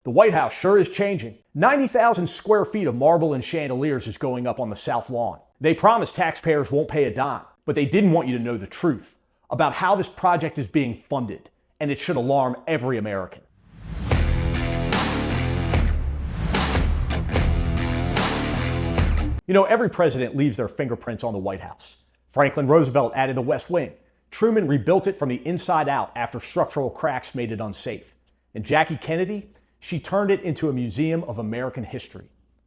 The White House sure is changing. 90,000 square feet of marble and chandeliers is going up on the South Lawn. They promise taxpayers won't pay a dime, but they didn't want you to know the truth about how this project is being funded, and it should alarm every American. You know, every president leaves their fingerprints on the White House. Franklin Roosevelt added the West Wing. Truman rebuilt it from the inside out after structural cracks made it unsafe. And Jackie Kennedy, she turned it into a museum of American history.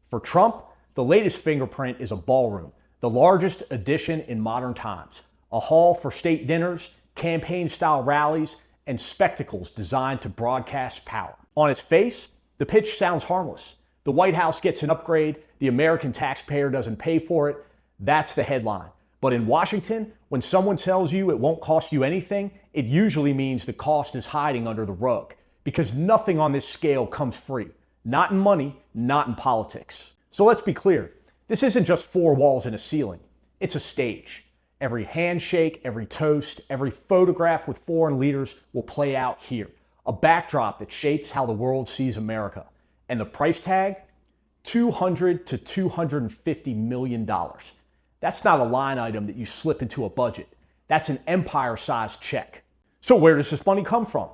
For Trump, the latest fingerprint is a ballroom, the largest addition in modern times, a hall for state dinners, campaign-style rallies, and spectacles designed to broadcast power. On its face, the pitch sounds harmless. The White House gets an upgrade, the American taxpayer doesn't pay for it. That's the headline. But in Washington, when someone tells you it won't cost you anything, it usually means the cost is hiding under the rug, because nothing on this scale comes free. Not in money, not in politics. So let's be clear. This isn't just four walls and a ceiling. It's a stage. Every handshake, every toast, every photograph with foreign leaders will play out here. A backdrop that shapes how the world sees America. And the price tag? $200 to $250 million. That's not a line item that you slip into a budget. That's an empire-sized check. So where does this money come from?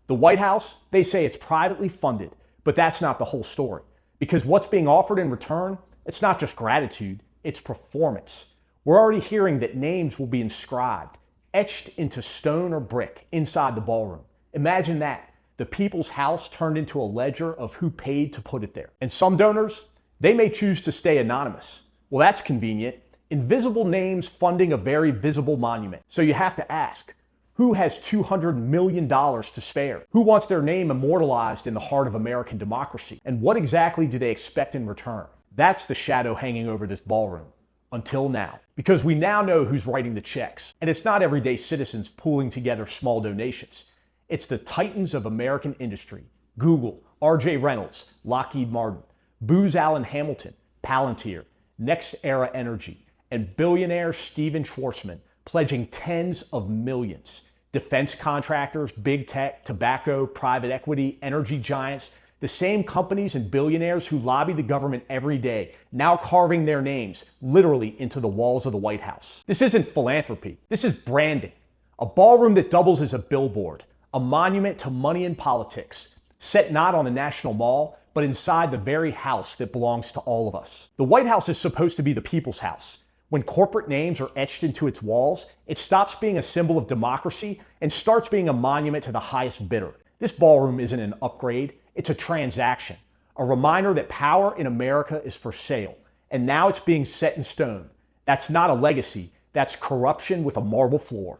The White House, they say it's privately funded, but that's not the whole story. Because what's being offered in return, it's not just gratitude, it's performance. We're already hearing that names will be inscribed, etched into stone or brick inside the ballroom. Imagine that, the people's house turned into a ledger of who paid to put it there. And some donors, they may choose to stay anonymous. Well, that's convenient. Invisible names funding a very visible monument. So you have to ask, who has $200 million to spare? Who wants their name immortalized in the heart of American democracy? And what exactly do they expect in return? That's the shadow hanging over this ballroom. Until now. Because we now know who's writing the checks. And it's not everyday citizens pooling together small donations. It's the titans of American industry. Google, R.J. Reynolds, Lockheed Martin, Booz Allen Hamilton, Palantir, Next Era Energy, and billionaire Steven Schwarzman pledging tens of millions. Defense contractors, big tech, tobacco, private equity, energy giants, the same companies and billionaires who lobby the government every day, now carving their names literally into the walls of the White House. This isn't philanthropy. This is branding. A ballroom that doubles as a billboard, a monument to money and politics, set not on the National Mall, but inside the very house that belongs to all of us. The White House is supposed to be the people's house. When corporate names are etched into its walls, it stops being a symbol of democracy and starts being a monument to the highest bidder. This ballroom isn't an upgrade, it's a transaction. A reminder that power in America is for sale, and now it's being set in stone. That's not a legacy, that's corruption with a marble floor.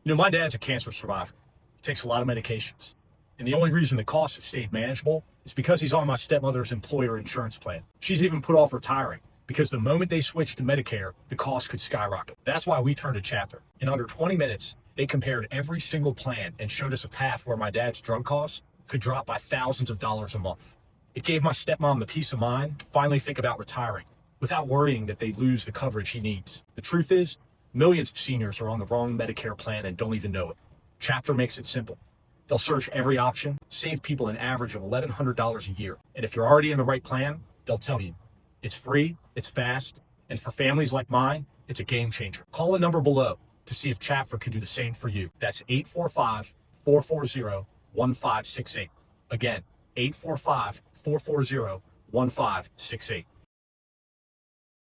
You know, my dad's a cancer survivor. He takes a lot of medications. And the only reason the costs have stayed manageable is because he's on my stepmother's employer insurance plan. She's even put off retiring because the moment they switched to Medicare, the cost could skyrocket. That's why we turned to Chapter. In under 20 minutes, they compared every single plan and showed us a path where my dad's drug costs could drop by thousands of dollars a month. It gave my stepmom the peace of mind to finally think about retiring without worrying that they'd lose the coverage he needs. The truth is, millions of seniors are on the wrong Medicare plan and don't even know it. Chapter makes it simple. They'll search every option, save people an average of $1,100 a year. And if you're already in the right plan, they'll tell you. It's free, it's fast, and for families like mine, it's a game changer. Call the number below to see if Chapter can do the same for you. That's 845-440-1568. Again, 845-440-1568.